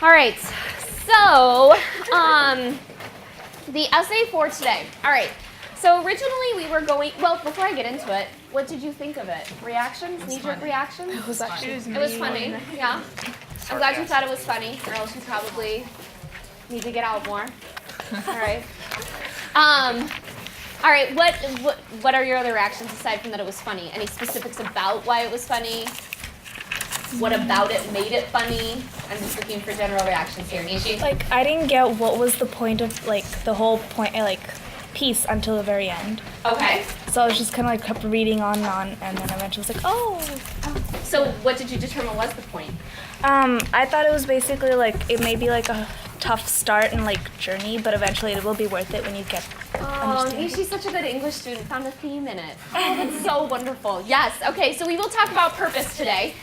All right, so the essay for today. All right, so originally we were going, well, before I get into it, what did you think of it? Reactions, knee-jerk reactions? It was funny, yeah. I'm glad you thought it was funny, or else you probably need to get out more. All right. All right, what are your other reactions aside from that it was funny? Any specifics about why it was funny? What about it made it funny? I'm just looking for general reactions here. Nishi? Like, I didn't get what was the point of, like, the whole point, like, piece until the very end. Okay. So I was just kind of, like, kept reading on, and then eventually was like, oh. So what did you determine was the point? I thought it was basically, like, it may be, like, a tough start and, like, journey, but eventually it will be worth it when you get Nishi's such a good English student, found a theme in it. Oh, that's so wonderful. Yes, okay, so we will talk about purpose today.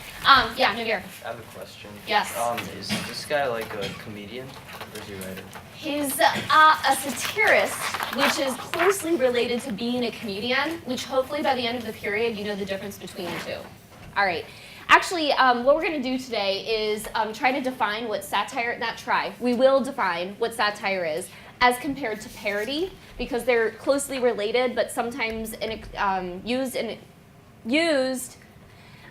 Yeah, Navir. I have a question. Yes. Is this guy like a comedian, or is he a writer? He's a satirist, which is closely related to being a comedian, which hopefully by the end of the period you know the difference between the two. All right. Actually, what we're going to do today is try to define what satire, we will define what satire is as compared to parody, because they're closely related, but sometimes used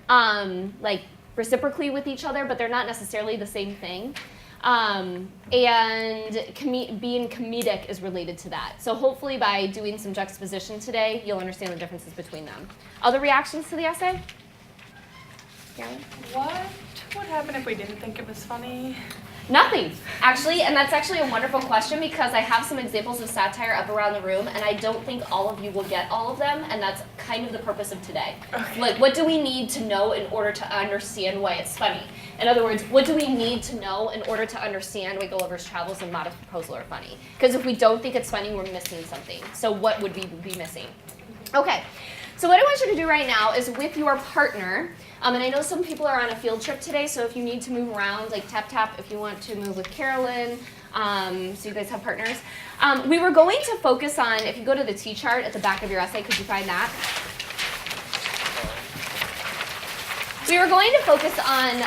like reciprocally with each other, but they're not necessarily the same thing. And being comedic is related to that. So hopefully by doing some juxtaposition today, you'll understand the differences between them. Other reactions to the essay? Karen? What would happen if we didn't think it was funny? Nothing, actually, and that's actually a wonderful question because I have some examples of satire up around the room, and I don't think all of you will get all of them, and that's kind of the purpose of today. Okay. Like, what do we need to know in order to understand why it's funny? In other words, what do we need to know in order to understand why Gulliver's Travels and Modest Proposal are funny? Because if we don't think it's funny, we're missing something. So what would we be missing? Okay. So what I want you to do right now is with your partner, and I know some people are on a field trip today, so if you need to move around, like tap tap if you want to move with Carolyn, so you guys have partners. We were going to focus on, if you go to the T-chart at the back of your essay, could you find that? We were going to focus on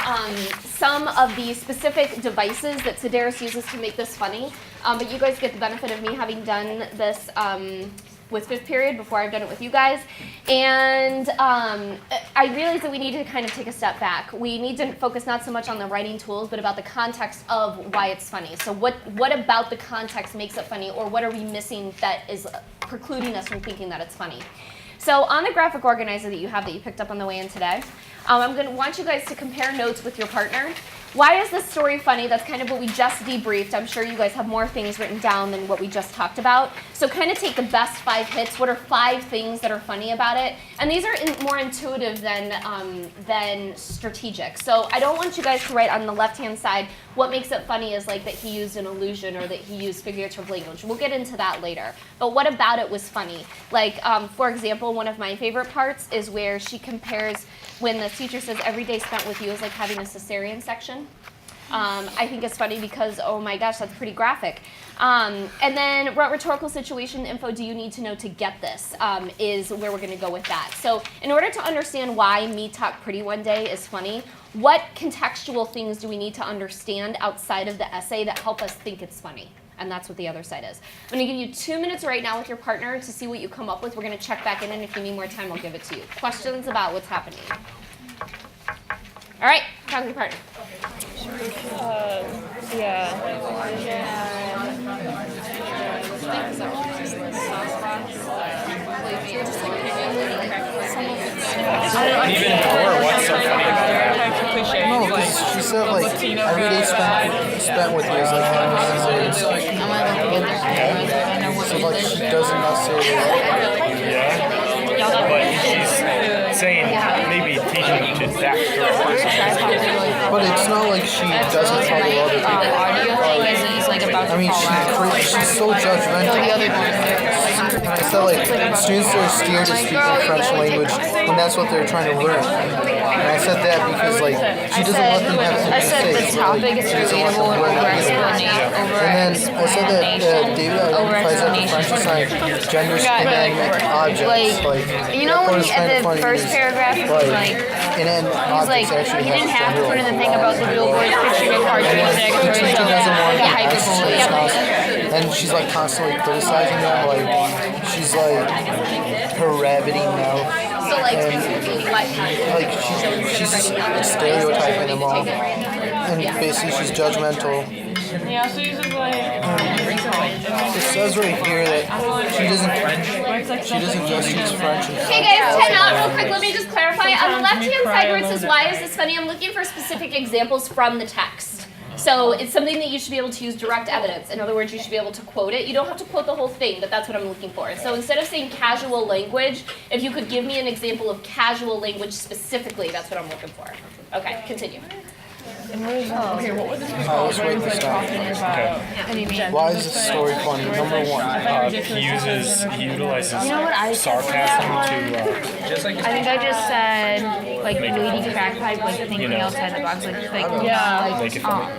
some of the specific devices that Sedaris uses to make this funny, but you guys get the benefit of me having done this with fifth period before I've done it with you guys. And I realized that we need to kind of take a step back. We need to focus not so much on the writing tools, but about the context of why it's funny. So what about the context makes it funny, or what are we missing that is precluding us from thinking that it's funny? So on the graphic organizer that you have that you picked up on the way in today, I'm going to want you guys to compare notes with your partner. Why is this story funny? That's kind of what we just debriefed. I'm sure you guys have more things written down than what we just talked about. So kind of take the best 5 hits. What are 5 things that are funny about it? And these are more intuitive than strategic. So I don't want you guys to write on the left-hand side what makes it funny is like that he used an illusion or that he used figurative language. We'll get into that later. But what about it was funny? Like, for example, one of my favorite parts is where she compares when the teacher says every day spent with you is like having a cesarean section. I think it's funny because, oh my gosh, that's pretty graphic. And then what rhetorical situation info do you need to know to get this is where we're going to go with that. So in order to understand why Me Talk Pretty One Day is funny, what contextual things do we need to understand outside of the essay that help us think it's funny? And that's what the other side is. I'm going to give you 2 minutes right now with your partner to see what you come up with. We're going to check back in, and if you need more time, I'll give it to you. Questions about what's happening? All right, talk to your partner. Even or what's so funny about it? No, because she said like every day spent with you is like having a cesarean. So like she doesn't necessarily. Yeah, but she's saying maybe teaching each exact person. But it's not like she doesn't follow other people. I mean, she's so judgmental. I said like students are scared to speak the French language when that's what they're trying to learn. And I said that because like she doesn't let them have any say. The topic is relatable and over explanation. And then I said that David identifies that the French assign gender and objects. Like you know when at the first paragraph, it's like and then he's like actually You didn't has have to put in the thing about the She billboards picturing a cartoon doesn't want like a to hyperbole. and she's like constantly criticizing them. Like she's like her rabbity mouth. So like, And, what? like she's stereotyping them all, and basically she's judgmental. Yeah, so uses like. It says right here that she doesn't just use French. Okay guys, 10 out real quick, let me just clarify. On the left hand side where it says why is this funny, I'm looking for specific examples from the text. So it's something that you should be able to use direct evidence. In other words, you should be able to quote it. You don't have to quote the whole thing, but that's what I'm looking for. So instead of saying casual language, if you could give me an example of casual language specifically, that's what I'm looking for. Okay, continue. Okay, what was this Let's write this down. Why is this story funny? Number one. He utilizes You know what I said for sarcasm that one? to I think I just said like lady crack pipe, like thinking outside the box, like make it funny.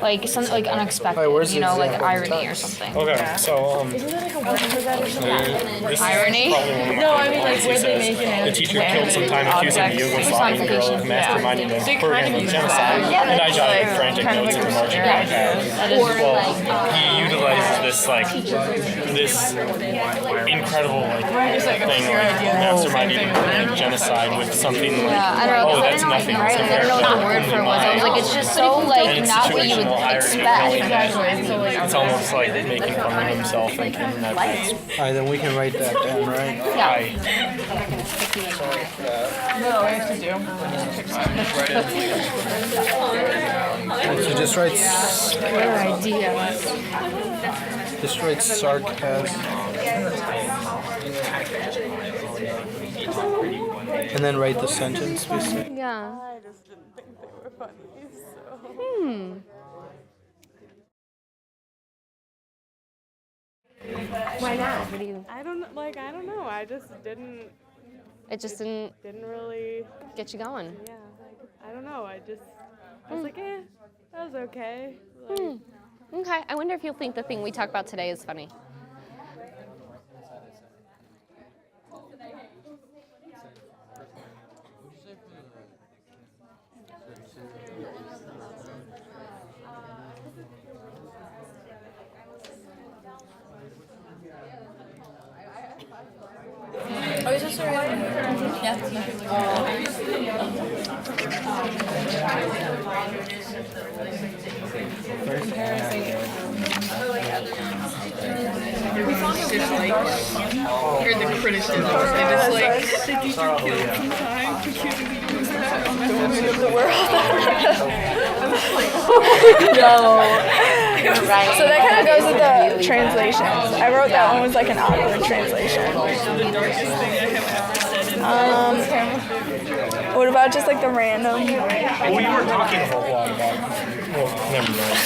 like something like unexpected, Wait, where's the you know, like example in irony or text? something. Okay, so this Irony? is probably one of No, my I mean, like, favorites. He where they says, make it the teacher killed some time accusing the Yugoslavian girl of masterminding the program of genocide, and I jotted frantic notes in the margin pad. Well, he utilizes this this incredible thing like masterminding genocide with something like, Yeah, I don't know, oh, 'cause I that's didn't know, nothing. right? Like, I didn't know what the word for it was. I was like, it's just so like And not what you would situational irony, expect. knowing that it's almost like making fun of himself and that that's Alright, then we can write that down, right? why. No, we have to do. So just write Ideas. just write sarcasm. And then write the sentence basically. Yeah. I just didn't think they were funny, so. Why not? What do you? I don't know. I just didn't It just didn't really. get you going. Yeah, I don't know. I was like, that was okay. Like, Okay, I wonder if you'll think the thing we talked about today is funny. hear the criticism. And it's like, the teacher killed some time accusing the Yugoslavian of the world. So that kind of goes with the translations. I wrote that one was like an awkward translation. What about just like the random? Well, we were talking a whole lot about. Well, never mind.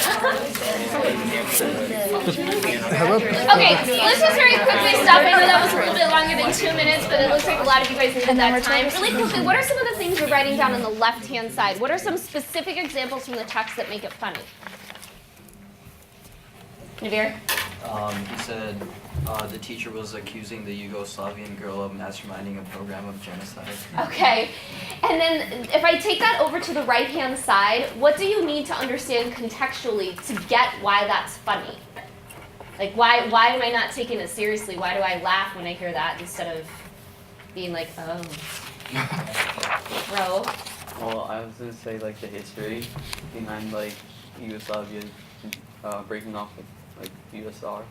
Okay, let's just very quickly stop. I know that was a little bit longer than 2 minutes, but it looks like a lot of you guys needed that time. Really quickly, what are some of the things you're writing down on the left-hand side? What are some specific examples from the text that make it funny? Navir? He said the teacher was accusing the Yugoslavian girl of masterminding a program of genocide. Okay, and then if I take that over to the right-hand side, what do you need to understand contextually to get why that's funny? Like, why am I not taking it seriously? Why do I laugh when I hear that instead of being like, oh, bro? Well, I was gonna say like the history behind like Yugoslavia breaking off with like USSR.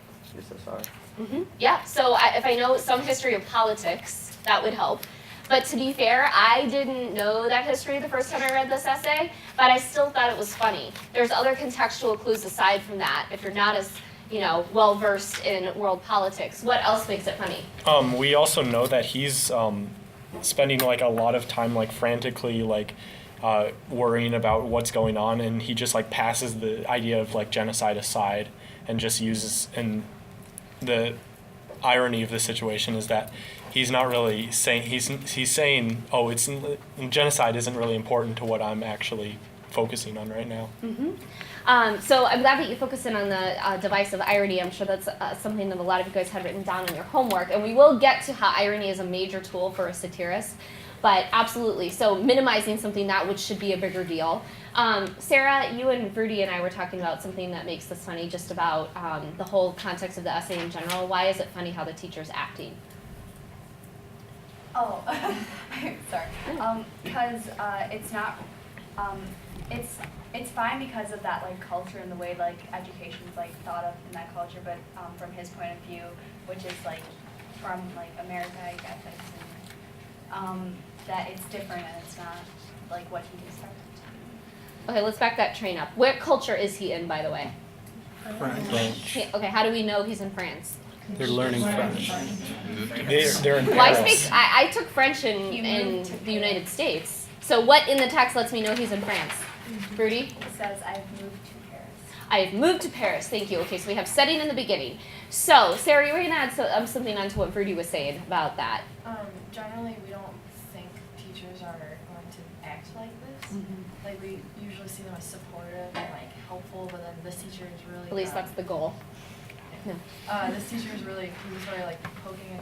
Yeah, so if I know some history of politics, that would help. But to be fair, I didn't know that history the first time I read this essay, but I still thought it was funny. There's other contextual clues aside from that. If you're not as, well-versed in world politics, what else makes it funny? We also know that he's spending like a lot of time like frantically like worrying about what's going on, and he just like passes the idea of like genocide aside and just uses, and the irony of the situation is that he's not really saying, he's saying, oh, genocide isn't really important to what I'm actually focusing on right now. So I'm glad that you focused in on the device of irony. I'm sure that's something that a lot of you guys had written down on your homework, and we will get to how irony is a major tool for a satirist. But absolutely, so minimizing something that which should be a bigger deal. Sarah, you and Rudy and I were talking about something that makes this funny, just about the whole context of the essay in general. Why is it funny how the teacher's acting? Oh, sorry. Because it's not. It's fine because of that like culture and the way like education's like thought of in that culture. But from his point of view, which is like from like America, I guess, that it's different and it's not like what he started. Okay, let's back that train up. What culture is he in, by the way? French. Okay, how do we know he's in France? They're learning French. They're in Well, Paris. I took French in the United States. So what in the text lets me know he's in France? Rudy? It says, "I've moved to Paris." I've moved to Paris. Thank you. Okay, so we have setting in the beginning. So, Sarah, you were going to add something onto what Rudy was saying about that. Generally, we don't think teachers are going to act like this. Like, we usually see them as supportive and, like, helpful, but then this teacher is really... At least that's the goal. Yeah. This teacher is really, he was really, like, poking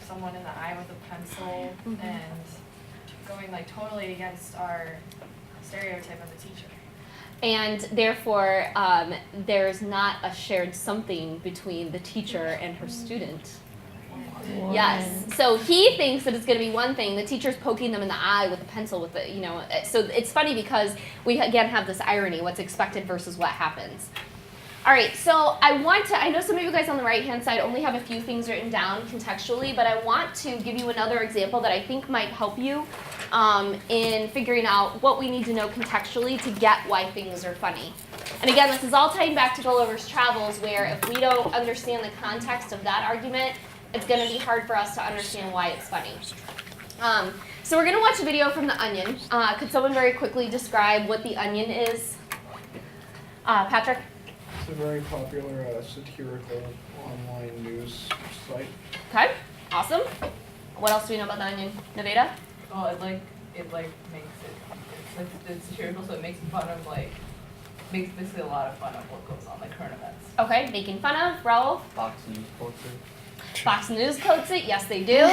someone in the eye with a pencil and going, like, totally against our stereotype of a teacher. And therefore, there's not a shared something between the teacher and her student. Yes. So he thinks that it's going to be one thing. The teacher's poking them in the eye with a pencil with the, so it's funny because we again have this irony, what's expected versus what happens. All right, so I know some of you guys on the right-hand side only have a few things written down contextually, but I want to give you another example that I think might help you in figuring out what we need to know contextually to get why things are funny. And again, this is all tying back to Gulliver's Travels, where if we don't understand the context of that argument, it's going to be hard for us to understand why it's funny. So we're going to watch a video from The Onion. Could someone very quickly describe what The Onion is? Patrick? It's a very popular satirical online news site. Okay, awesome. What else do we know about The Onion? Nevada? Oh, it makes it, it's satirical, so it makes fun of makes basically a lot of fun of what goes on, like current events. Okay, making fun of. Raul? Fox News culture. Fox News quotes it. Yes, they do.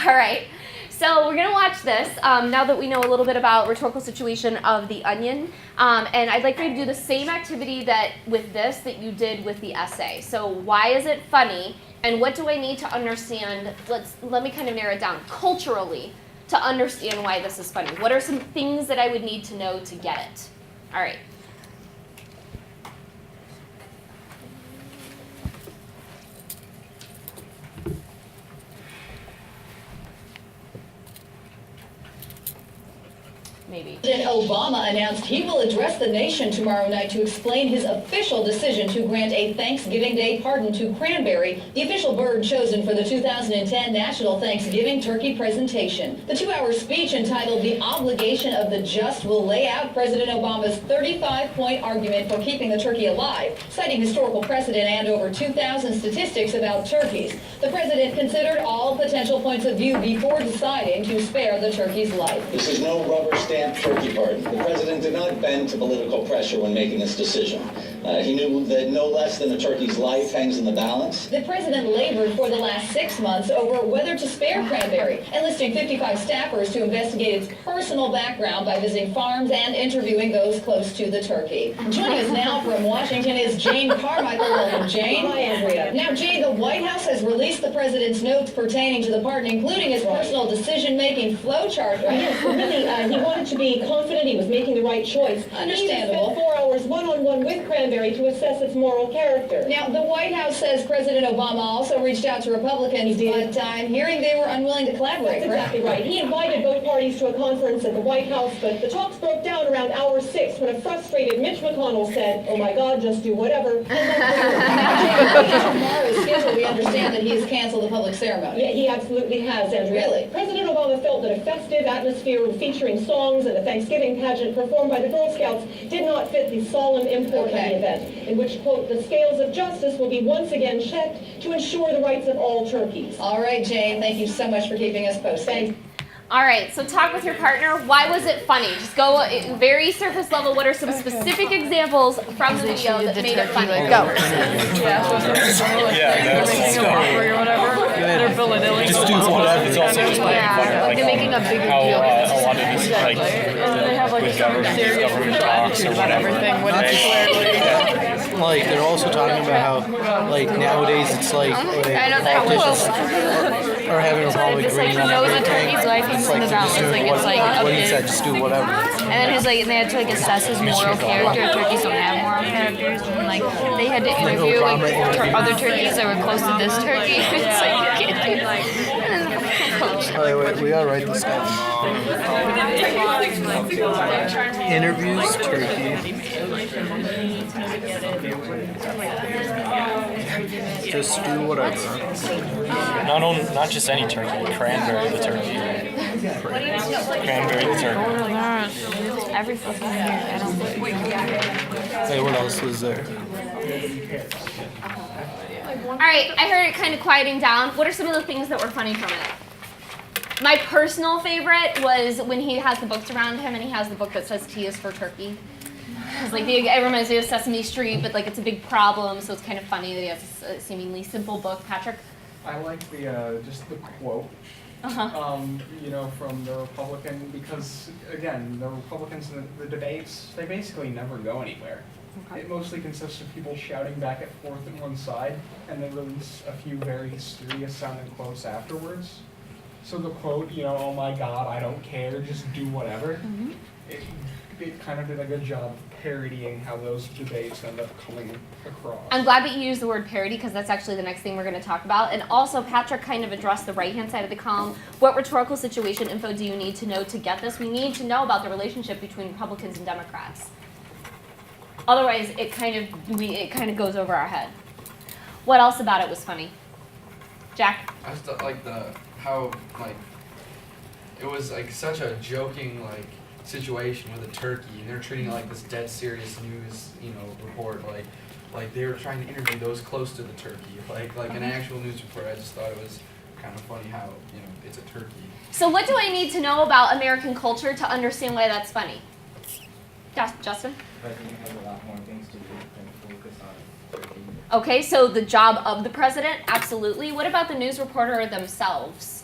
All right. So we're going to watch this now that we know a little bit about rhetorical situation of The Onion. And I'd like you to do the same activity with this that you did with the essay. So why is it funny? And what do I need to understand? Let me kind of narrow it down culturally to understand why this is funny. What are some things that I would need to know to get it? All right. Maybe. President Obama announced he will address the nation tomorrow night to explain his official decision to grant a Thanksgiving Day pardon to cranberry, the official bird chosen for the 2010 National Thanksgiving Turkey presentation. The 2-hour speech entitled "The Obligation of the Just" will lay out President Obama's 35-point argument for keeping the turkey alive, citing historical precedent and over 2,000 statistics about turkeys. The president considered all potential points of view before deciding to spare the turkey's life. This is no rubber stamp turkey pardon. The president did not bend to political pressure when making this decision. He knew that no less than a turkey's life hangs in the balance. The president labored for the last 6 months over whether to spare cranberry, enlisting 55 staffers to investigate its personal background by visiting farms and interviewing those close to the turkey. Joining us now from Washington is Jane Carmichael. Welcome, Jane. Hi, Andrea. Now, Jane, the White House has released the president's notes pertaining to the pardon, including his personal decision-making flowchart. Right? Yes, really, he wanted to be confident he was making the right choice. Understandable. He spent 4 hours one-on-one with cranberry to assess its moral character. Now, the White House says President Obama also reached out to Republicans, but I'm hearing they were unwilling to collaborate. That's exactly right. He invited both parties to a conference at the White House, but the talks broke down around hour 6 when a frustrated Mitch McConnell said, "Oh my God, just do whatever." Tomorrow's schedule, we understand that he has canceled the public ceremony. Yeah, he absolutely has, Andrea. Really? President Obama felt that a festive atmosphere featuring songs and a Thanksgiving pageant performed by the Girl Scouts did not fit the solemn import of the event, in which, quote, "the scales of justice will be once again checked to ensure the rights of all turkeys." All right, Jane, thank you so much for keeping us posted. All right, so talk with your partner. Why was it funny? Just go very surface level. What are some specific examples from the video that made it funny? Go. Yeah, so they're making a mockery or whatever. said, They're Philadelphia. just do whatever. It's also just making fun of Like they're making a bigger how deal. a lot of these like They have like with some government stereotypical talks or attitudes about whatever. everything when Not it's just- clearly. Like they're also talking about how like nowadays it's like I know that politicians are having a problem It's like agreeing he on knows the everything. turkey's life It's is like in the they're just balance. doing Like it's like what he up said, to- just do whatever. And then his like they had to like assess his moral character. Turkeys don't have moral characters, and like they had to interview like other turkeys that were close to this turkey. It's like you can't do that. Wait, we gotta write this down. Interviews turkey. Just do whatever. Not just any turkey, cranberry the turkey. Cranberry the turkey. Every fucking year, I don't think. Hey, what else was there? All right, I heard it kind of quieting down. What are some of the things that were funny from it? My personal favorite was when he has the books around him and he has the book that says T is for turkey. It's like it reminds me of Sesame Street, but like it's a big problem, so it's kind of funny that he has a seemingly simple book. Patrick? I like the just the quote, you know, from the Republican, because again, the Republicans in the debates, they basically never go anywhere. Okay. It mostly consists of people shouting back and forth on one side, and then release a few very serious sounding quotes afterwards. So the quote, you know, oh my God, I don't care, just do whatever. It kind of did a good job parodying how those debates end up coming across. I'm glad that you used the word parody because that's actually the next thing we're going to talk about. And also, Patrick kind of addressed the right-hand side of the column. What rhetorical situation info do you need to know to get this? We need to know about the relationship between Republicans and Democrats. Otherwise, it kind of goes over our head. What else about it was funny? Jack? I just like how it was like such a joking situation with a turkey, and they're treating it like this dead serious news, report, like they were trying to interview those close to the turkey, like an actual news report. I just thought it was kind of funny how, it's a turkey. So what do I need to know about American culture to understand why that's funny? Justin? I think it has a lot more things to do than focus on turkey. Okay, so the job of the president, absolutely. What about the news reporter themselves?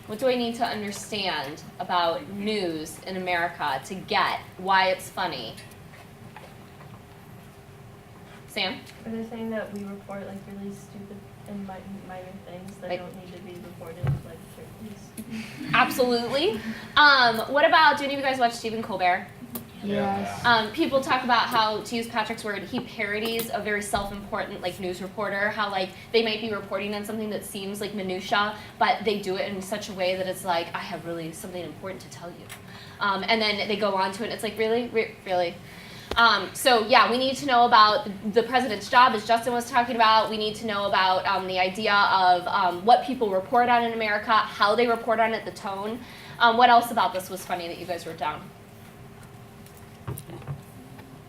What do I need to understand about news in America to get why it's funny? Sam? Are they saying that we report like really stupid and minor things that Like- don't need to be reported, like turkeys? Absolutely. What about, do any of you guys watch Stephen Colbert? Yes. People talk about how, to use Patrick's word, he parodies a very self-important news reporter, how they might be reporting on something that seems like minutia, but they do it in such a way that it's like, I have really something important to tell you. And then they go on to it, and it's like, really? Really? So yeah, we need to know about the president's job, as Justin was talking about. We need to know about the idea of what people report on in America, how they report on it, the tone. What else about this was funny that you guys wrote down?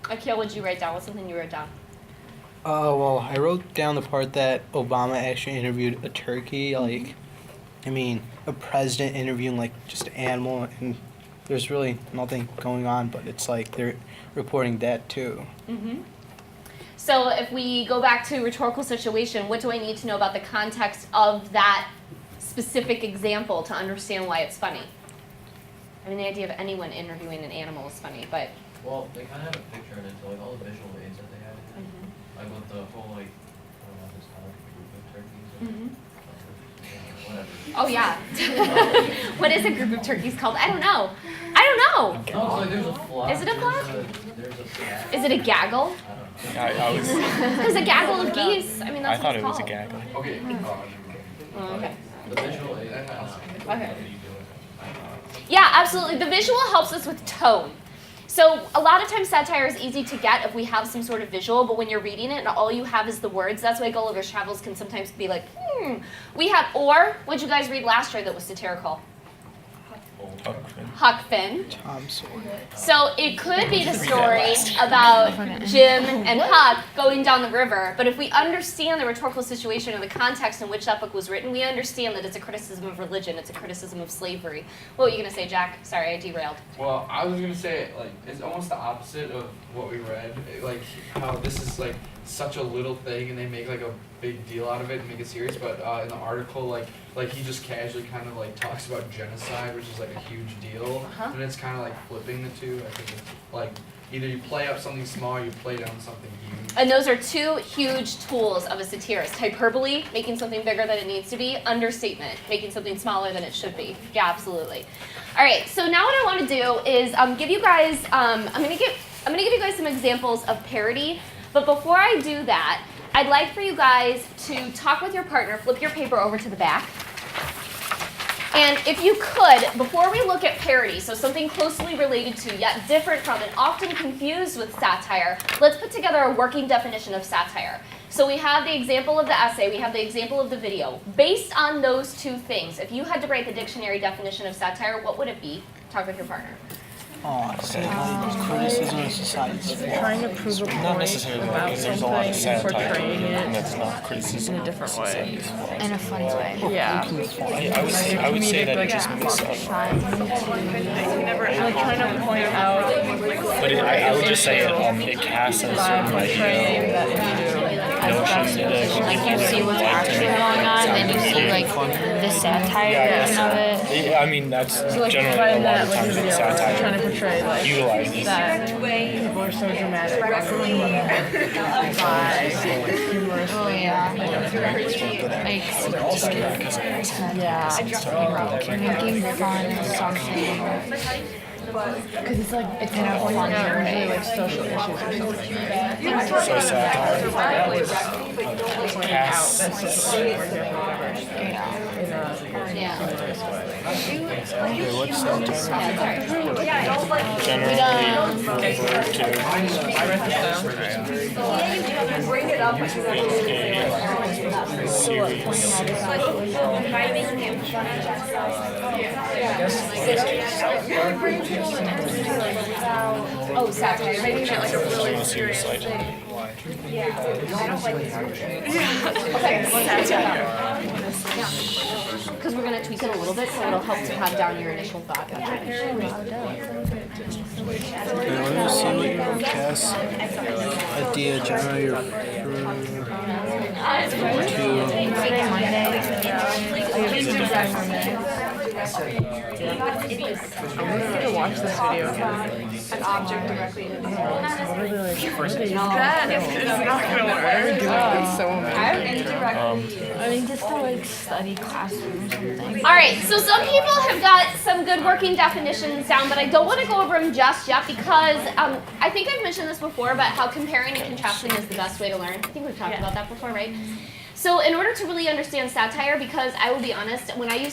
Akil, what did you write down? What's something you wrote down? Well, I wrote down the part that Obama actually interviewed a turkey. A president interviewing just an animal, and there's really nothing going on, but it's like they're reporting that too. Mm-hmm. So if we go back to rhetorical situation, what do I need to know about the context of that specific example to understand why it's funny? I mean, the idea of anyone interviewing an animal is funny, but... Well, they kind of have a picture in it, so all the visual aids that they have in it, like with the whole I don't know if it's called a group of turkeys or whatever. Oh yeah. What is a group of turkeys called? I don't know. No, it's like there's a flock. Is it a flock? There's a flock. Is it a gaggle? I was. There's a gaggle of geese. I mean, that's I thought what it was a called. gaggle. Okay. Oh, okay. The visual aid. Okay. Yeah, absolutely. The visual helps us with tone. So a lot of times satire is easy to get if we have some sort of visual, but when you're reading it and all you have is the words, that's why Gulliver's Travels can sometimes be like, We have, or, what'd you guys read last year that was satirical? Huck Finn. Tom Sawyer. So it could be the story about Jim and Huck going down the river, but if we understand the rhetorical situation and the context in which that book was written, we understand that it's a criticism of religion, it's a criticism of slavery. What were you going to say, Jack? Sorry, I derailed. Well, I was gonna say it's almost the opposite of what we read. How this is such a little thing and they make like a big deal out of it and make it serious, but in the article like he just casually kind of like talks about genocide, which is like a huge deal, and it's kind of like flipping the two. I think it's like either you play up something small or you play down something huge. And those are two huge tools of a satirist. Hyperbole, making something bigger than it needs to be. Understatement, making something smaller than it should be. Yeah, absolutely. All right, so now what I want to do is give you guys, I'm gonna give you guys some examples of parody, but before I do that, I'd like for you guys to talk with your partner, flip your paper over to the back. And if you could, before we look at parody, so something closely related to, yet different from, and often confused with satire, let's put together a working definition of satire. So we have the example of the essay, we have the example of the video. Based on those two things, if you had to write the dictionary definition of satire, what would it be? Talk with your partner. Criticism of society. Trying to prove a point Not necessarily, about because there's a lot of something, satire, portraying and it that's not criticism in a different way. In a funny way. Yeah. I would say that it just makes like trying to point out. But I would just say it casts a certain Like you see what's actually going on, then you see like the satire of it. Yeah, I mean that's generally a lot of times with satire. Trying to portray like utilizes that people are so dramatic. Oh yeah. Making fun of something. Because it's like it's not fun really like social issues or something. So satire casts. Okay, what's satire? Generally referred to Bring it up. Oh, satire. Making it like a really serious thing. Yeah. I don't like this. Because we're going to tweak it a little bit, so it'll help to have down your initial thought. Okay, let me see what your cast idea generator I'm going to watch this video again. An object directly in the soul. That is not going to work. It's so amazing. I mean, just to like study classroom or something. All right, so some people have got some good working definitions down, but I don't want to go over them just yet because I think I've mentioned this before, but how comparing and contrasting is the best way to learn. I think we've talked about that before, right? So in order to really understand satire, because I will be honest, when I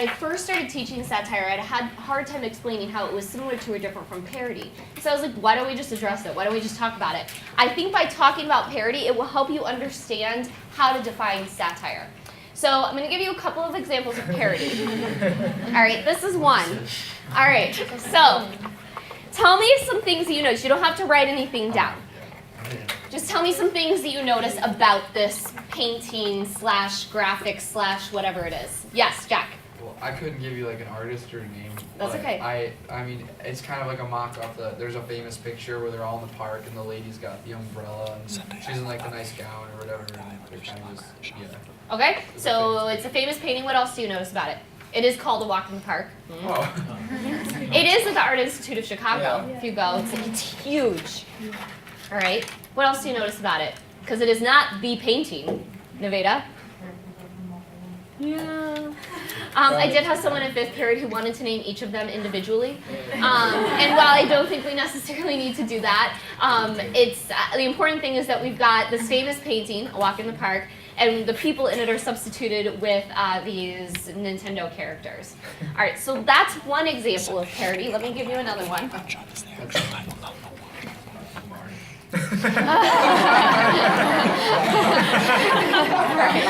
first started teaching satire, I had a hard time explaining how it was similar to or different from parody. So I was like, why don't we just address it? Why don't we just talk about it? I think by talking about parody, it will help you understand how to define satire. So I'm going to give you a couple of examples of parody. All right, this is one. All right, so tell me some things that you notice. You don't have to write anything down. Just tell me some things that you notice about this painting / graphic / whatever it is. Yes, Jack. Well, I couldn't give you like an artist or a name. That's okay. I mean, it's kind of like a mock off there's a famous picture where they're all in the park and the lady's got the umbrella and she's in like a nice gown or whatever. And they're kind of just, yeah. Okay, so it's a famous painting. What else do you notice about it? It is called A Walk in the Park. Oh. It is at the Art Institute of Chicago. Yeah. If you go, it's huge. All right. What else do you notice about it? Because it is not the painting. Nevada? Yeah. I did have someone in 5th period who wanted to name each of them individually. And while I don't think we necessarily need to do that, it's the important thing is that we've got this famous painting, A Walk in the Park, and the people in it are substituted with these Nintendo characters. All right, so that's one example of parody. Let me give you another one. Right.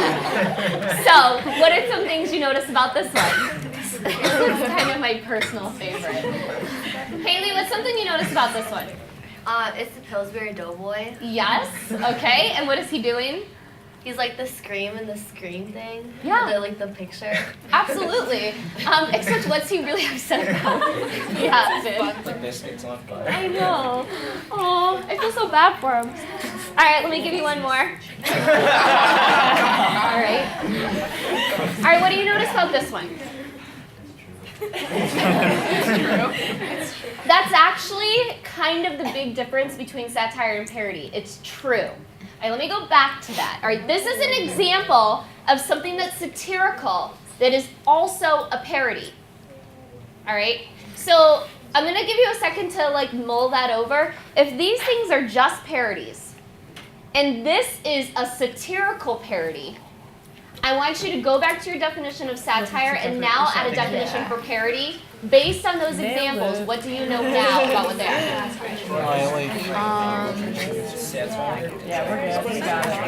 So, what are some things you notice about this one? This is kind of my personal favorite. Haley, what's something you notice about this one? It's the Pillsbury Doughboy. Yes. Okay. And what is he doing? He's like the Scream and the Scream thing. Yeah. The picture. Absolutely. Except what's he really upset about? Yeah. Like biscuits left by. I know. Oh, I feel so bad for him. All right, let me give you one more. All right. All right, what do you notice about this one? That's actually kind of the big difference between satire and parody. It's true. All right, let me go back to that. All right, this is an example of something that's satirical that is also a parody. All right, so I'm gonna give you a second to like mull that over. If these things are just parodies, and this is a satirical parody, I want you to go back to your definition of satire and now add a definition for parody. Based on those examples, what do you know now about what they are?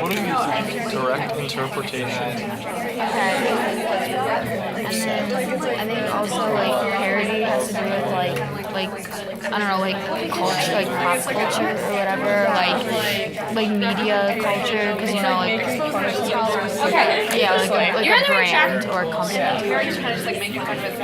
What is direct interpretation? Okay. And then I think also like parody has to do with like I don't know, like culture, like pop culture or whatever, like media culture, because you know like okay, yeah, like you're a on the right brand track. or a company. You're just kind of just like making fun of it.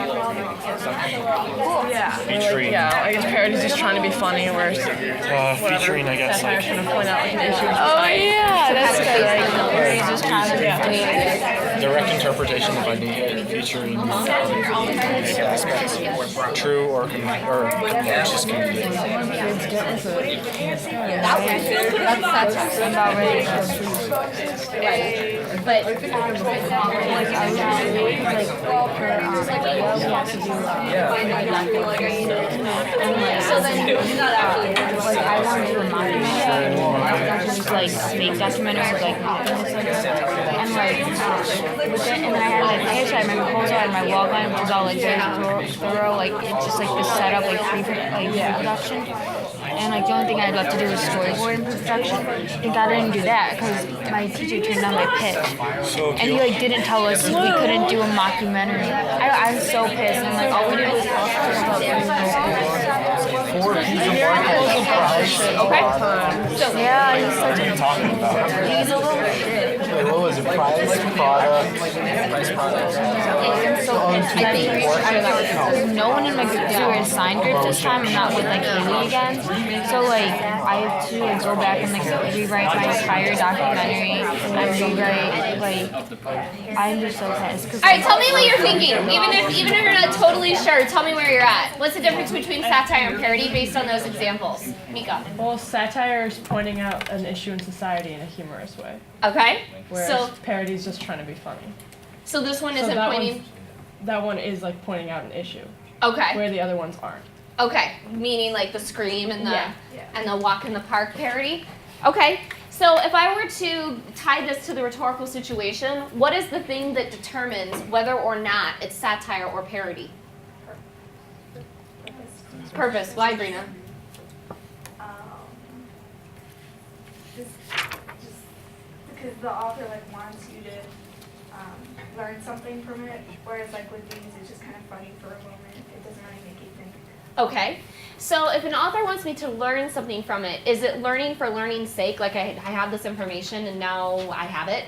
Yeah. Featuring. Yeah, I guess parody's just trying to be funny, whereas Featuring, I guess, satire's like trying to point out like an issue. Oh yeah, that's good. Like parody's just kind of funny. direct interpretation of idea featuring comedic aspects. True or just comedic. That's about right. But So then I wanted to do a fake documentary of like and like and then I had like I had my proposal, I had my logline, which was all like very thorough, like it's just like the setup, like pre-production. And like the only thing I had left to do was storyboard and production. I think I didn't do that because my teacher turned down my pitch, and he like didn't tell us we couldn't do a mockumentary. I was so pissed, and like all we did was talk about okay. So yeah, he's such a talking about? he's a little shit. Wait, what was it? Prize, product, price product. There's no one in my group because we were a assigned group this time and not with like Haley again. So like I have to like go back and like rewrite my entire documentary and rewrite like I'm just so pissed. all right, tell me what you're thinking. Even if you're not totally sure, tell me where you're at. What's the difference between satire and parody based on those examples? Mika. Well, satire is pointing out an issue in society in a humorous way, Okay. whereas So parody is just trying to be funny. so this one So isn't that pointing. that one is like pointing out an issue, Okay. where the other ones aren't. Okay. Meaning like the scream and the Yeah. and the walk in the park parody. Okay. So if I were to tie this to the rhetorical situation, what is the thing that determines whether or not it's satire or parody? Purpose. Why, Brina? Just because the author like wants you to learn something from it, whereas like with these it's just kind of funny for a moment. It doesn't really make you think. Okay. So if an author wants me to learn something from it, is it learning for learning's sake? Like I have this information and now I have it?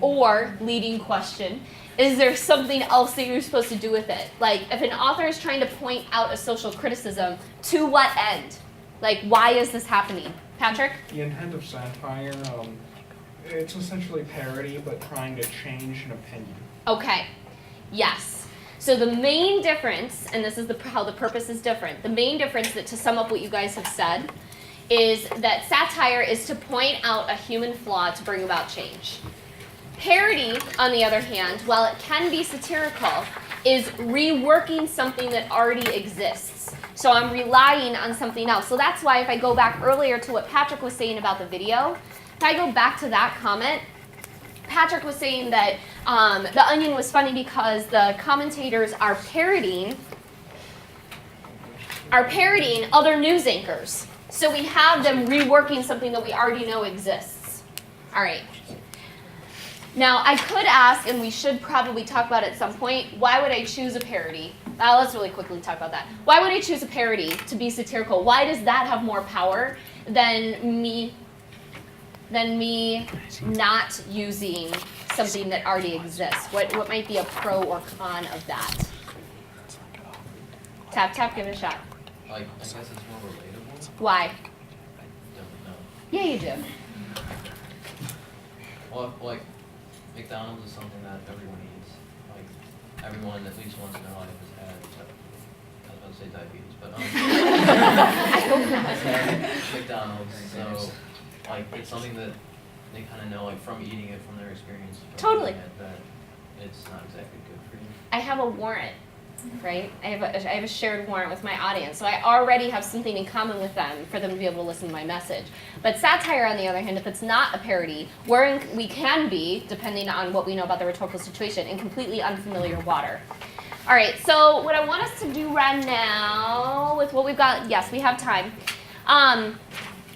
Or, leading question, is there something else that you're supposed to do with it? Like if an author is trying to point out a social criticism, to what end? Like why is this happening? Patrick? The intent of satire, it's essentially parody, but trying to change an opinion. Okay. Yes. So the main difference, and this is how the purpose is different, the main difference that to sum up what you guys have said is that satire is to point out a human flaw to bring about change. Parody, on the other hand, while it can be satirical, is reworking something that already exists. So I'm relying on something else. So that's why if I go back earlier to what Patrick was saying about the video, if I go back to that comment, Patrick was saying that The Onion was funny because the commentators are parodying other news anchors. So we have them reworking something that we already know exists. All right. Now, I could ask, and we should probably talk about it at some point, why would I choose a parody? Let's really quickly talk about that. Why would I choose a parody to be satirical? Why does that have more power than me not using something that already exists? What might be a pro or con of that? Tap, give it a shot. Like, I guess it's more relatable. Why? Yeah, you do. Well, like, McDonald's is something that everyone eats. Like, everyone at least once in their life has had, I was about to say diabetes, but McDonald's, so, like, it's something that they kind of know, like, from eating it, from their experience. From Totally. eating it, that it's not exactly good for you. I have a warrant, right? I have a shared warrant with my audience, so I already have something in common with them for them to be able to listen to my message. But satire, on the other hand, if it's not a parody, we can be, depending on what we know about the rhetorical situation, in completely unfamiliar water. All right, so what I want us to do right now with what we've got, yes, we have time.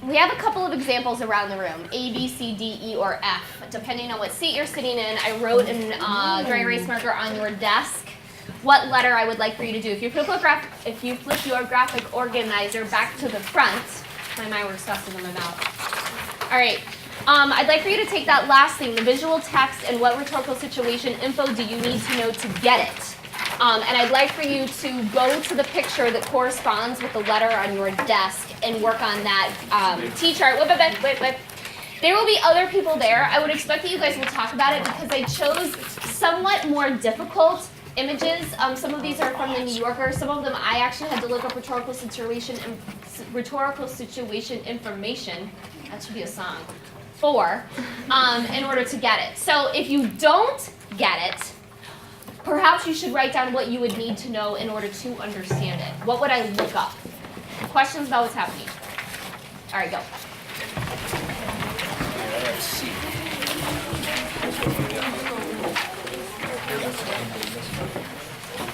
We have a couple of examples around the room, A, B, C, D, E, or F, depending on what seat you're sitting in. I wrote in dry erase marker on your desk what letter I would like for you to do. If you flip your graphic organizer back to the front, my mind works faster than my mouth. All right, I'd like for you to take that last thing, the visual text, and what rhetorical situation info do you need to know to get it. And I'd like for you to go to the picture that corresponds with the letter on your desk and work on that T-chart. Wait. There will be other people there. I would expect that you guys will talk about it because I chose somewhat more difficult images. Some of these are from the New Yorker. Some of them I actually had to look up rhetorical situation information. That should be a song. In order to get it. So if you don't get it, perhaps you should write down what you would need to know in order to understand it. What would I look up? Questions about what's happening? All right, go.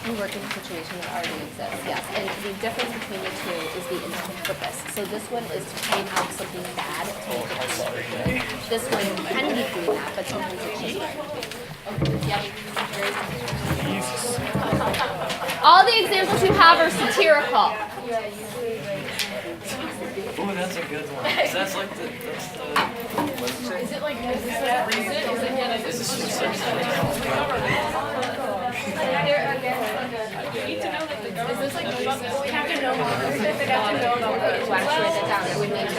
You work in a situation that already exists, yes. And the difference between the two is the intent purpose. So this one is to point out something bad to make it look good. This one can be doing that, but sometimes it's just good. Yep. All the examples you have are satirical. Ooh, that's a good one. That's like the Is it like, is this like recent? Is it yet? Is this just like? You need to know that the government. Is this like, you have to know more. You have to know more. To actually write it down, I would make that.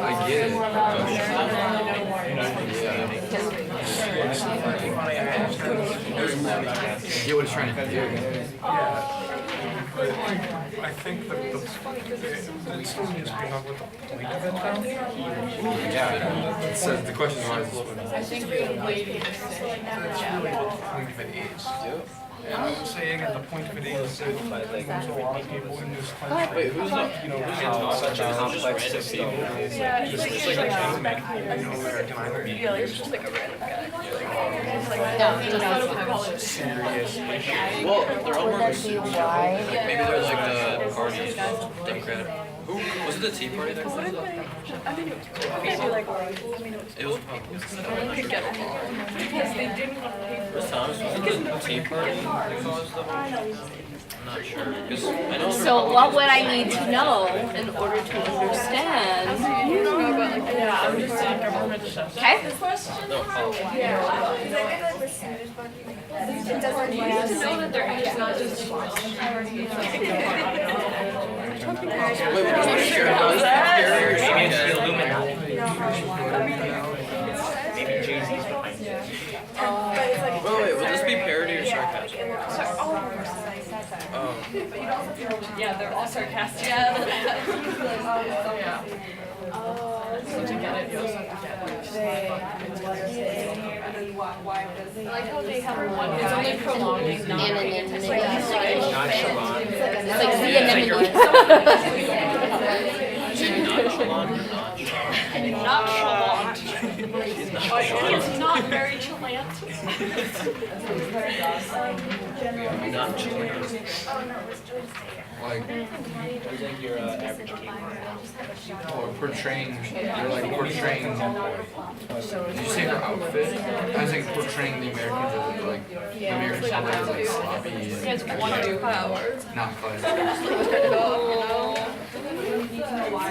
I get it. Get what it's trying to do. I think the still needs to come up with the point of it though. Yeah, it says the question is I think the lady is saying That's really what the point of it is. And I was saying at the point of it is that there's a lot of people in this country. Wait, who's not? You know, how such a complex system is just like a human, you know, that can either be used just like a random guy. serious issues. Well, they're all more super. Like maybe they're like the party, Democratic. Who was it? The Tea Party that closed up? I mean, it was like, It was Republicans. could get it because they didn't want to pay for Was Thomas was it the Tea Party that caused them? I'm not sure. 'Cause I know So what would I need to know in order to understand? yeah, I'm just saying government stuff. Okay. This question? No, It doesn't need to know that their age is not just Wait, what is Maybe Jay-Z's behind it. Wait, will this be parody or sarcasm? Oh. Yeah, they're all sarcastic. Yeah. So to get it, you also have to I like how they have one. It's only prolonging, not making it. It's like Nonchalant. It's like the anemone. Nonchalant. It's not very chalant. Like, Your average gamer. or portraying, you're like portraying, did you say her outfit? I was like portraying the Americans as like, the Americans as like sloppy and. It's 1 or 2 hours. Not quite.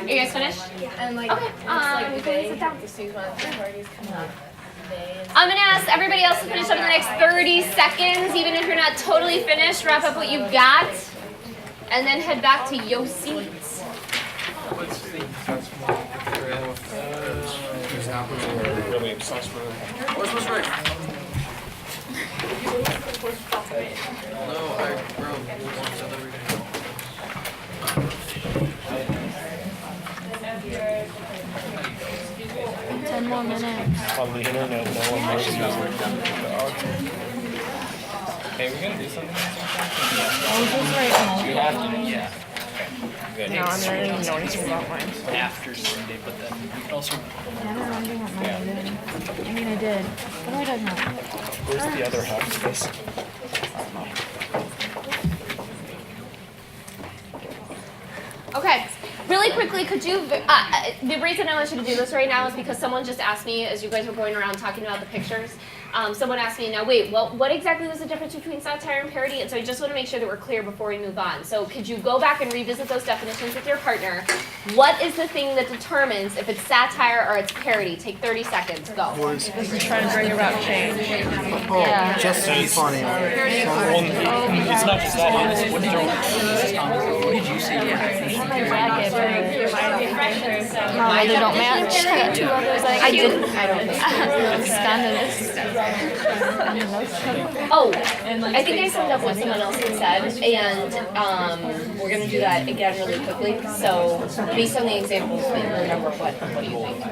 You guys finished? And like, Okay. like Sit they down. see one of the parties coming up. I'm gonna ask everybody else to finish up in the next 30 seconds, even if you're not totally finished. Wrap up what you've got, and then head back to your seats. Really obsessed with it. What's right? No, I wrote once and every day. 10 more minutes. On the internet, no one knows using it. Hey, we gonna do something? You have to, yeah. Okay. No, I don't even know anything about mine. After Sunday, but then also. I don't remember what mine did. I mean, I did. What am I talking about? Where's the other half of this? Okay, really quickly, could you, the reason I want you to do this right now is because someone just asked me, as you guys were going around talking about the pictures, someone asked me, now wait, well, what exactly was the difference between satire and parody? And so I just want to make sure that we're clear before we move on. So could you go back and revisit those definitions with your partner? What is the thing that determines if it's satire or it's parody? Take 30 seconds, go. This is trying to bring about change. Oh, Yeah. just to be funny. It's not just that, it's what did you see? My jacket, mine either don't match. I got two others. I didn't. I don't. Scandalous. Oh, I think I summed up what someone else had said, and we're going to do that again really quickly. So, based on the examples, remember what you think.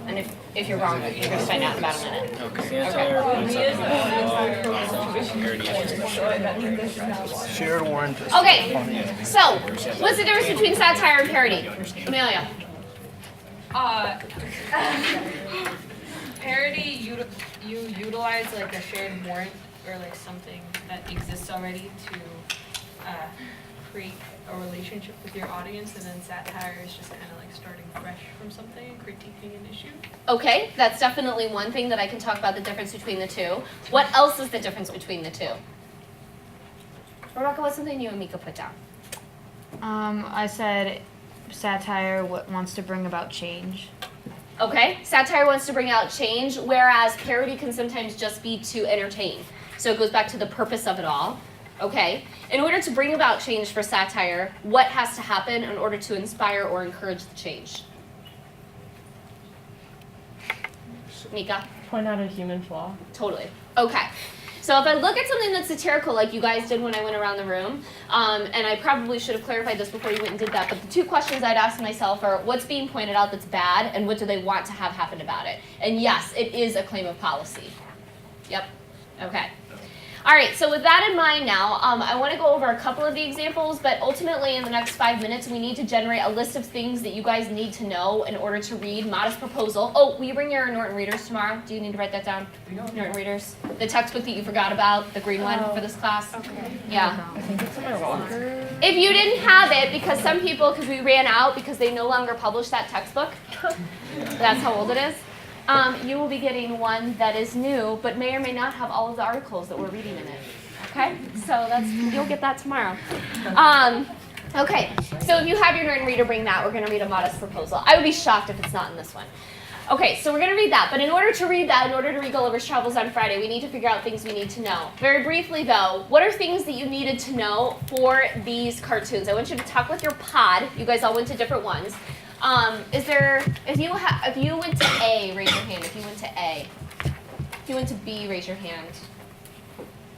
And if you're wrong, you're going to find out in about a minute. Shared warrant. Okay, so what's the difference between satire and parody? Amelia. Parody, you utilize like a shared warrant or like something that exists already to create a relationship with your audience, and then satire is just kind of like starting fresh from something and critiquing an issue. Okay, that's definitely one thing that I can talk about the difference between the two. What else is the difference between the two? Rebecca, what's something you and Mika put down? I said satire wants to bring about change. Okay, satire wants to bring out change, whereas parody can sometimes just be to entertain. So it goes back to the purpose of it all. Okay, in order to bring about change for satire, what has to happen in order to inspire or encourage the change? Mika? Point out a human flaw. Totally. Okay. So if I look at something that's satirical, like you guys did when I went around the room, and I probably should have clarified this before you went and did that, but the two questions I'd ask myself are, what's being pointed out that's bad, and what do they want to have happen about it? And yes, it is a claim of policy. Yep. Okay. All right, so with that in mind now, I want to go over a couple of the examples, but ultimately in the next 5 minutes, we need to generate a list of things that you guys need to know in order to read Modest Proposal. Oh, will you bring your Norton Readers tomorrow? Do you need to write that down? Norton Readers? The textbook that you forgot about, the green one for this class? Okay. Yeah. I think it's in my locker. If you didn't have it, because some people, because we ran out, because they no longer publish that textbook, that's how old it is. You will be getting one that is new, but may or may not have all of the articles that we're reading in it. Okay, so you'll get that tomorrow. Okay, so if you have your Norton Reader, bring that. We're going to read a Modest Proposal. I would be shocked if it's not in this one. Okay, so we're going to read that, but in order to read that, in order to read Gulliver's Travels on Friday, we need to figure out things we need to know. Very briefly, though, what are things that you needed to know for these cartoons? I want you to talk with your pod. You guys all went to different ones. If you went to A, raise your hand. If you went to A. If you went to B, raise your hand.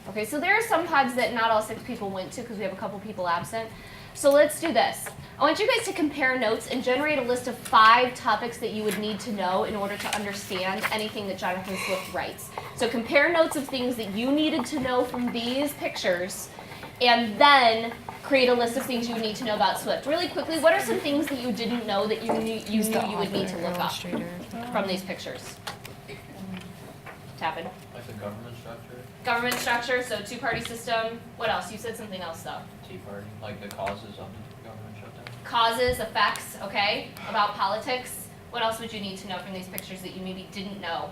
Okay, so there are some pods that not all 6 people went to because we have a couple people absent. So let's do this. I want you guys to compare notes and generate a list of 5 topics that you would need to know in order to understand anything that Jonathan Swift writes. So compare notes of things that you needed to know from these pictures, and then create a list of things you need to know about Swift. Really quickly, what are some things that you didn't know that you knew you would need to look up from these pictures? Tappan. Like the government structure? Government structure, so 2-party system. What else? You said something else though. Tea Party, like the causes of the government shutdown. Causes, effects, okay. About politics. What else would you need to know from these pictures that you maybe didn't know?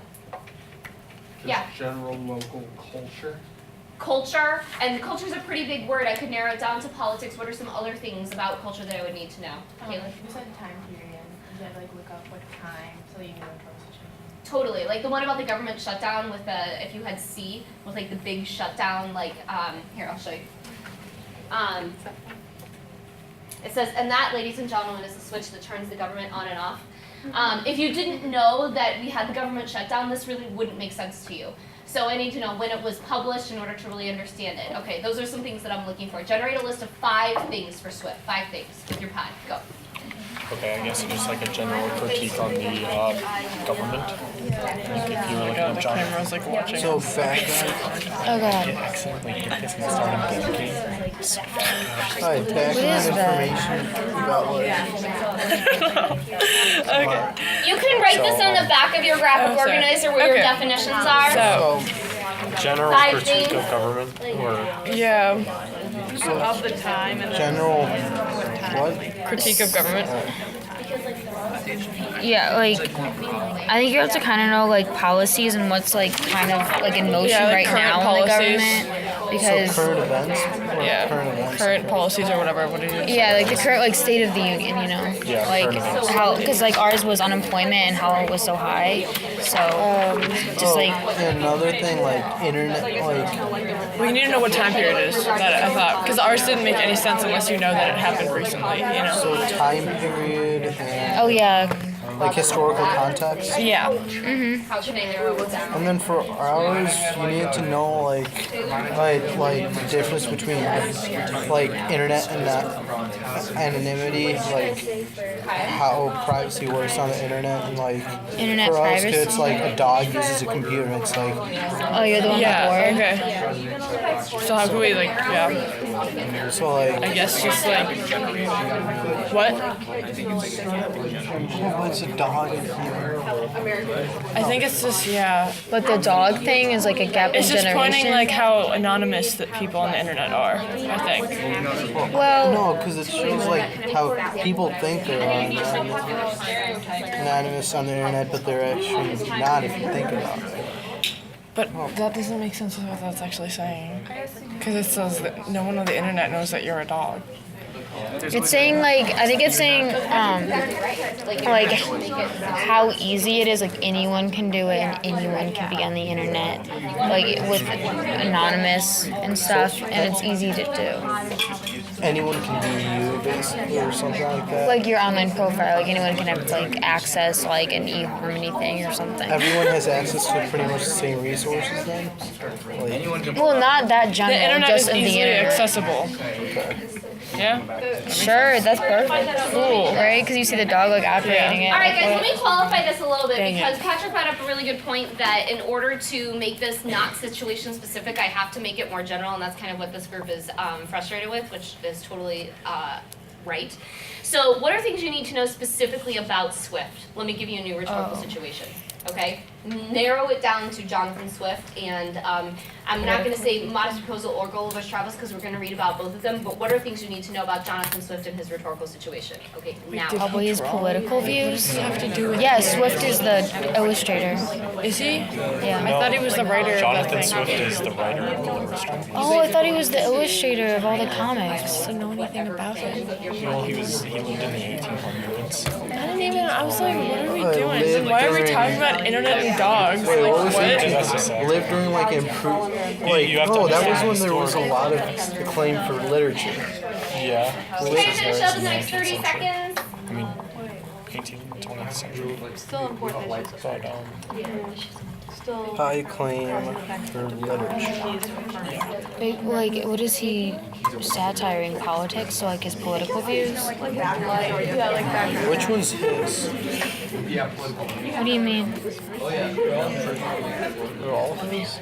Just general local culture. Culture, and culture is a pretty big word. I could narrow it down to politics. What are some other things about culture that I would need to know? Kayla? You said time period. You had like look up what time so you knew what was changing. Totally, like the one about the government shutdown with the, if you had C, with like the big shutdown, like, here, I'll show you. It says, and that, ladies and gentlemen, is the switch that turns the government on and off. If you didn't know that we had the government shutdown, this really wouldn't make sense to you. So I need to know when it was published in order to really understand it. Okay, those are some things that I'm looking for. Generate a list of 5 things for Swift, 5 things with your pad, go. Okay, I guess just like a general critique on the government. You were looking at John. The camera's like watching. So bad. Oh god. I accidentally hit this and started blinking. Alright, background information about what? Okay. You can write this on the back of your graphic organizer where your definitions are. So, general 5 critique things. of government, or yeah. Of the time and General what? Critique of government. Yeah, like I think you have to kind of know like policies and what's like kind of like in motion Yeah, like right current now policies. in the government because So current events? Or Yeah. current events? Current policies or whatever. What do you? yeah, like the current like state of the union, you know, Yeah, like current events. how because like ours was unemployment and how it was so high, so just like And another thing, like internet, like We need to know what time period it is. That I thought, because ours didn't make any sense unless you know that it happened recently. You know. so time period and oh yeah, like historical context. Yeah. How can I narrow it down? And then for ours, you need to know like the difference between like internet and anonymity, like how privacy works on the internet, and like Internet for us, privacy? it's like a dog uses a computer, and it's like oh you're the one Yeah. before. Okay. So how can we like so like I guess just like what? what's a dog in here? I think it's just But the dog thing is like a gap It's in just generation. pointing like how anonymous that people on the internet are. I think. Well, no, because it shows like how people think they're anonymous on the internet, but they're actually not if you think about it. But that doesn't make sense with what that's actually saying. Because it says that no one on the internet knows that you're a dog. it's saying like I think it's saying like how easy it is, like anyone can do it and anyone can be on the internet, like with anonymous and stuff, and it's easy to do. Anyone can be you, basically, or something like that. Like your online profile, like anyone can have like access like an eHarmony thing or something. Everyone has access to pretty much the same resources then? Like, Well, not that general, The internet just is in the easily internet. accessible. Yeah. Sure, that's perfect. Cool, right? Because you see the dog like operating it. All right, guys, let me qualify this a little bit Dang it. because Patrick brought up a really good point that in order to make this not situation specific, I have to make it more general, and that's kind of what this group is frustrated with, which is totally right. So what are things you need to know specifically about Swift? Let me give you a new rhetorical situation, okay? Narrow it down to Jonathan Swift, and I'm not going to say Modest Proposal or Gulliver's Travels because we're going to read about both of them, but what are things you need to know about Jonathan Swift and his rhetorical situation? Okay, now. Probably his political views. Have to do with Yeah, Swift is the illustrator. Is he? Yeah. I thought he was the writer of that Jonathan thing. Swift is the writer of Gulliver's Travels. Oh, I thought he was the illustrator of all the comics. I don't know anything about it. Well, he lived in the 1800s. I didn't even. I was like, what are we I doing? lived Why are we during- talking about internet and dogs? Wait, Like, what was what? it? Lived during like improve. Like, you have to no, that was understand when there was a historical lot of acclaim for literature. Yeah. Can I finish up in the next 30 seconds? I mean, 18th, 20th century. Still important. But, Still. High acclaim for literature. Wait, like, what is he satiring politics? So, like, his political views? Which one's his? What do you mean? They're all of these?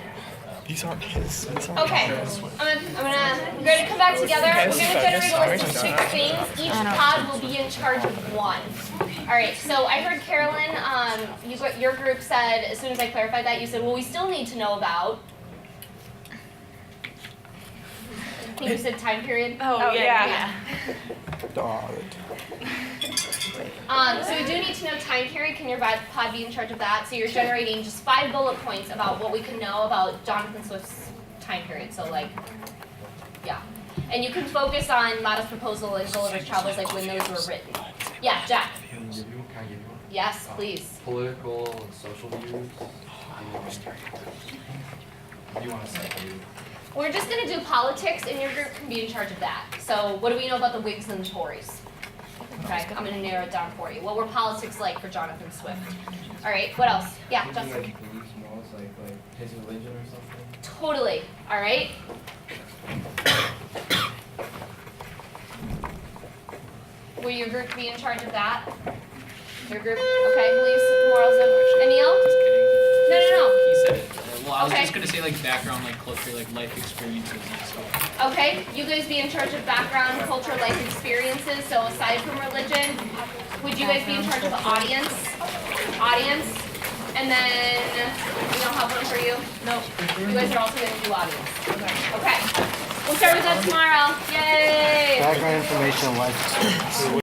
These aren't his. Okay, we're gonna come back together. We're gonna generate a list of 6 things. Each pod will be in charge of 1. All right. So I heard Carolyn. Your group said as soon as I clarified that, you said, well, we still need to know about. I think you said time period. Oh, yeah. Dog. So we do need to know time period. Can your pod be in charge of that? So you're generating just 5 bullet points about what we can know about Jonathan Swift's time period. So like, yeah. And you can focus on Modest Proposal and Gulliver's Travels, like when those were written. Yeah, Jack. Yes, please. Political and social views. If you want to say you. We're just gonna do politics, and your group can be in charge of that. So, what do we know about the Whigs and the Tories? Okay, I'm gonna narrow it down for you. What were politics like for Jonathan Swift? All right, what else? Yeah, Justin. Like beliefs, morals, like his religion or something. Totally. All right. Will your group be in charge of that? Your group? Okay, beliefs, morals of Emil? Just kidding. No. He said it. Well, I was Okay. just gonna say like background, like culture, like life experiences and stuff. Okay, you guys be in charge of background, culture, life experiences. So aside from religion, would you guys be in charge of audience? Audience? And then we don't have one for you? No. You guys are also gonna do audience. Okay. We'll start with that tomorrow. Yay! Background information, life experience.